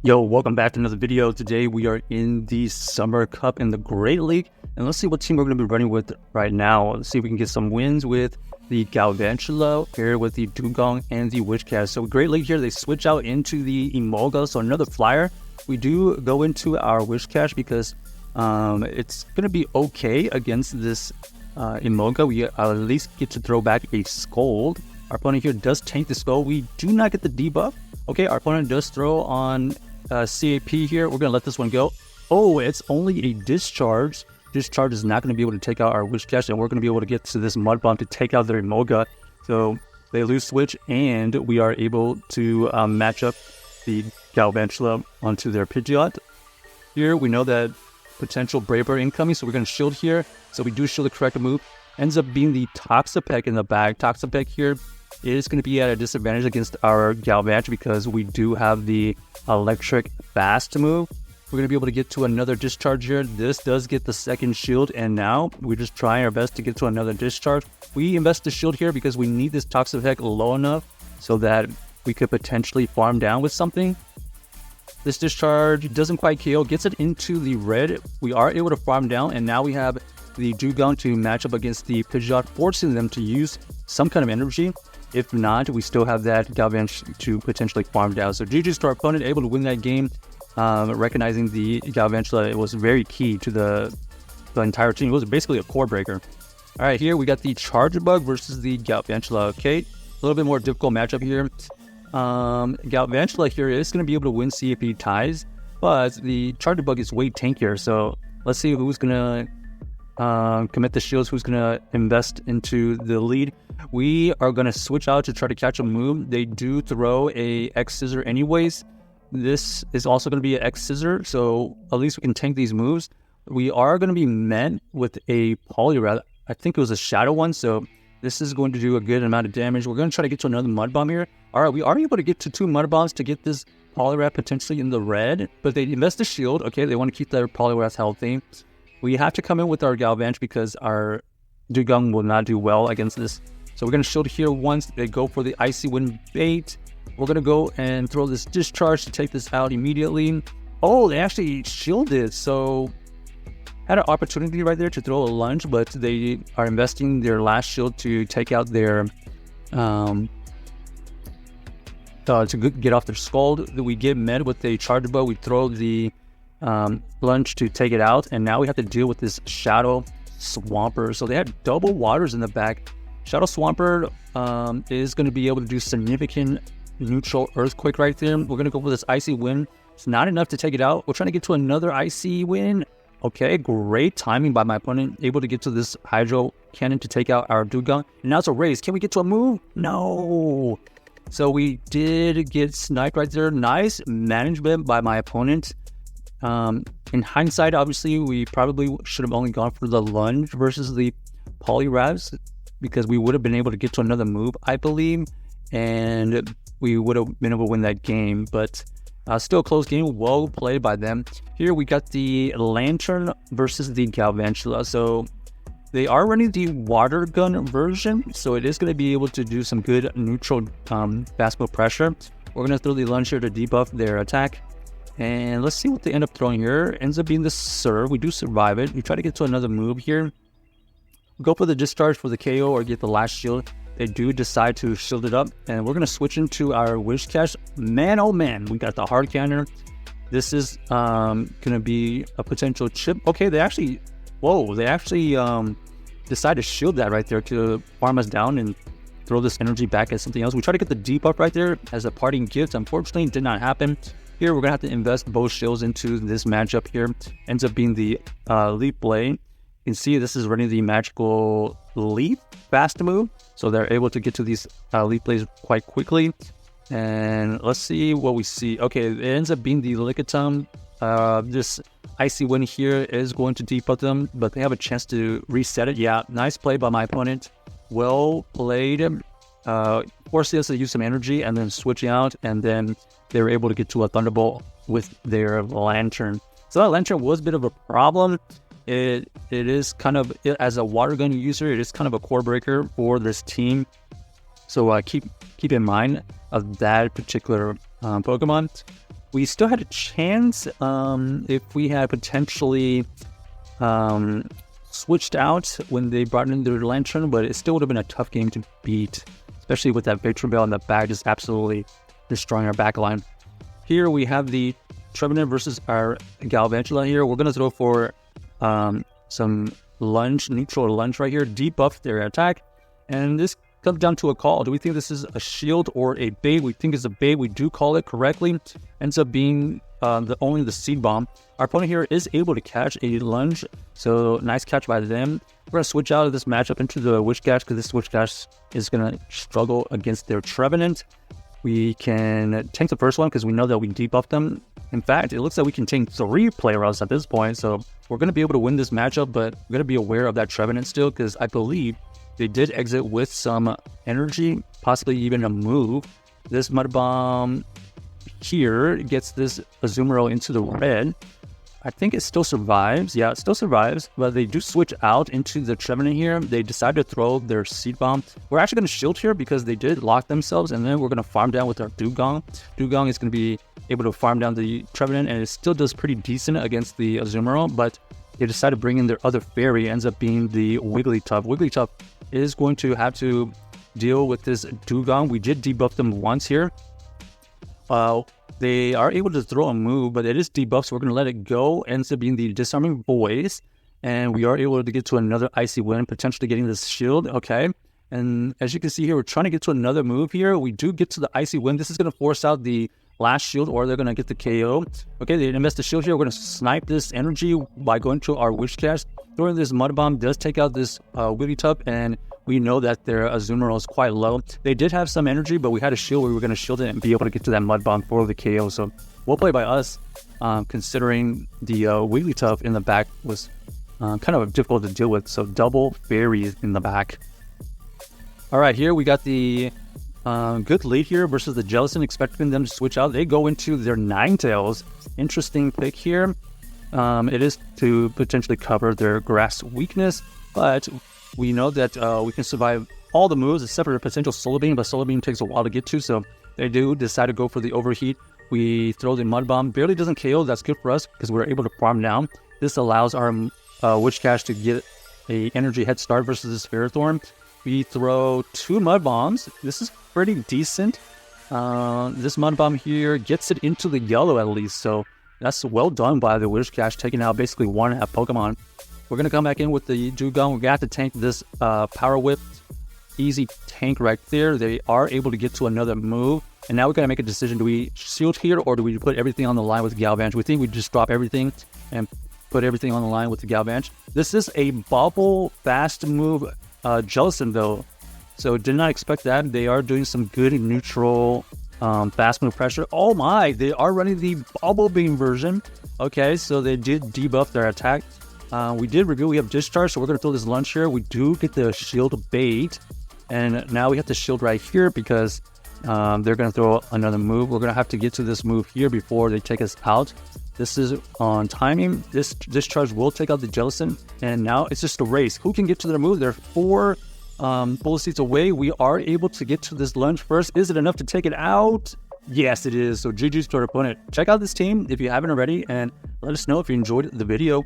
Yo, welcome back to another video. Today we are in the Summer Cup in the Great League, and let's see what team we're going to be running with right now. Let's see if we can get some wins with the Galvantula here with the Dewgong and the Whiscash. So Great League here, they switch out into the Emolga, so another flyer. We do go into our Whiscash because it's going to be okay against this Emolga. We at least get to throw back a Scold. Our opponent here does tank the Scold. We do not get the debuff. Okay, our opponent does throw on CAP here. We're going to let this one go. Oh, it's only a Discharge. Discharge is not going to be able to take out our Whiscash, and we're going to be able to get to this Mud Bomb to take out their Emolga. So they lose switch, and we are able to match up the Galvantula onto their Pidgeot. Here, we know that potential Brave Bird incoming, so we're going to shield here. So we do shield the correct move. Ends up being the Toxapeck in the bag. Toxapeck here is going to be at a disadvantage against our Galvantula because we do have the electric fast move. We're going to be able to get to another discharge here. This does get the second shield, and now we're just trying our best to get to another discharge. We invest the shield here because we need this Toxapeck low enough so that we could potentially farm down with something. This discharge doesn't quite KO, gets it into the red. We are able to farm down, and now we have the Dewgong to match up against the Pidgeot, forcing them to use some kind of energy. If not, we still have that Galvantula to potentially farm down. So GG's to our opponent, able to win that game, recognizing the Galvantula. It was very key to the entire team. It was basically a core breaker. All right, here we got the Charge Bug versus the Galvantula. Okay, a little bit more difficult matchup here. Galvantula here is going to be able to win CFP ties, but the Charge Bug is way tankier. So let's see who's going to commit the shields, who's going to invest into the lead. We are going to switch out to try to catch a move. They do throw a X Scissor anyways. This is also going to be an X Scissor, so at least we can tank these moves. We are going to be met with a Poliwrath. I think it was a Shadow one, so this is going to do a good amount of damage. We're going to try to get to another Mud Bomb here. All right, we are able to get to 2 Mud Bombs to get this Poliwrath potentially in the red, but they invest the shield. Okay, they want to keep their Poliwrath healthy. We have to come in with our Galvantula because our Dewgong will not do well against this. So we're going to shield here once. They go for the Icy Wind bait. We're going to go and throw this Discharge to take this out immediately. Oh, they actually shielded. So had an opportunity right there to throw a lunge, but they are investing their last shield to take out their to get off their Scald. We get met with a Charge Bug. We throw the lunge to take it out, and now we have to deal with this Shadow Swampert. So they had double waters in the back. Shadow Swampert is going to be able to do significant neutral Earthquake right there. We're going to go for this Icy Wind. It's not enough to take it out. We're trying to get to another Icy Wind. Okay, great timing by my opponent. Able to get to this Hydro Cannon to take out our Dewgong. And now it's a race. Can we get to a move? No. So we did get sniped right there. Nice management by my opponent. In hindsight, obviously, we probably should have only gone for the lunge versus the Poliwraths because we would have been able to get to another move, I believe, and we would have been able to win that game. But still a close game, well played by them. Here we got the Lanturn versus the Galvantula. So they are running the water gun version, so it is going to be able to do some good neutral fast move pressure. We're going to throw the lunge here to debuff their attack. And let's see what they end up throwing here. Ends up being the Serve. We do survive it. We try to get to another move here. We go for the Discharge for the KO or get the last shield. They do decide to shield it up. And we're going to switch into our Whiscash. Man, oh man, we got the Hard Counter. This is going to be a potential chip. Okay, they actually decide to shield that right there to farm us down and throw this energy back at something else. We try to get the debuff right there as a parting gift. Unfortunately, it did not happen. Here, we're going to have to invest both shields into this matchup here. Ends up being the Leaf Blade. You can see this is running the magical Leaf fast move. So they're able to get to these Leaf Blades quite quickly. And let's see what we see. Okay, it ends up being the Lickitung. This Icy Wind here is going to debuff them, but they have a chance to reset it. Yeah, nice play by my opponent. Well played. Forcing us to use some energy and then switching out, and then they were able to get to a Thunderbolt with their Lanturn. So that Lanturn was a bit of a problem. It is kind of, as a water gun user, it is kind of a core breaker for this team. So keep in mind of that particular Pokemon. We still had a chance if we had potentially switched out when they brought in their Lanturn, but it still would have been a tough game to beat, especially with that Victory Bell in the back just absolutely destroying our backline. Here we have the Trevenant versus our Galvantula here. We're going to throw for some lunge, neutral lunge right here, debuff their attack, and this comes down to a call. Do we think this is a shield or a bait? We think it's a bait. We do call it correctly. Ends up being only the Seed Bomb. Our opponent here is able to catch a lunge, so nice catch by them. We're going to switch out of this matchup into the Whiscash because this Whiscash is going to struggle against their Trevenant. We can tank the first one because we know that we debuff them. In fact, it looks like we can tank 3 play routes at this point, so we're going to be able to win this matchup, but we're going to be aware of that Trevenant still because I believe they did exit with some energy, possibly even a move. This Mud Bomb here gets this Azumarill into the red. I think it still survives. Yeah, it still survives, but they do switch out into the Trevenant here. They decide to throw their Seed Bomb. We're actually going to shield here because they did lock themselves, and then we're going to farm down with our Dewgong. Dewgong is going to be able to farm down the Trevenant, and it still does pretty decent against the Azumarill, but they decide to bring in their other fairy. It ends up being the Wigglytuff. Wigglytuff is going to have to deal with this Dewgong. We did debuff them once here. They are able to throw a move, but it is debuffed, so we're going to let it go. Ends up being the Disarming Voice, and we are able to get to another Icy Wind, potentially getting this shield. Okay, and as you can see here, we're trying to get to another move here. We do get to the Icy Wind. This is going to force out the last shield, or they're going to get the KO. Okay, they invest the shield here. We're going to snipe this energy by going to our Whiscash. Throwing this Mud Bomb does take out this Wigglytuff, and we know that their Azumarill is quite low. They did have some energy, but we had a shield where we were going to shield it and be able to get to that Mud Bomb for the KO. So well play by us, considering the Wigglytuff in the back was kind of difficult to deal with. So double fairies in the back. All right, here we got the good lead here versus the Jellicent, expecting them to switch out. They go into their Ninetales. Interesting pick here. It is to potentially cover their grass weakness, but we know that we can survive all the moves except for a potential Solar Beam, but Solar Beam takes a while to get to, so they do decide to go for the Overheat. We throw the Mud Bomb. Barely doesn't KO. That's good for us because we're able to farm down. This allows our Whiscash to get a energy head start versus this Ferrothorn. We throw 2 Mud Bombs. This is pretty decent. This Mud Bomb here gets it into the yellow at least, so that's well done by the Whiscash, taking out basically 1.5 Pokemon. We're going to come back in with the Dewgong. We're going to have to tank this Power Whip. Easy tank right there. They are able to get to another move. And now we're going to make a decision. Do we shield here or do we put everything on the line with Galvantula? We think we just drop everything and put everything on the line with the Galvantula. This is a bubble fast move Jellicent though. So did not expect that. They are doing some good neutral fast move pressure. Oh my, they are running the Bubble Beam version. Okay, so they did debuff their attack. We did reveal we have Discharge, so we're going to throw this lunge here. We do get the shield bait, and now we have the shield right here because they're going to throw another move. We're going to have to get to this move here before they take us out. This is on timing. This Discharge will take out the Jellicent, and now it's just a race. Who can get to their move? They're 4 bullet seats away. We are able to get to this lunge first. Is it enough to take it out? Yes, it is. So GG's to our opponent. Check out this team if you haven't already, and let us know if you enjoyed the video.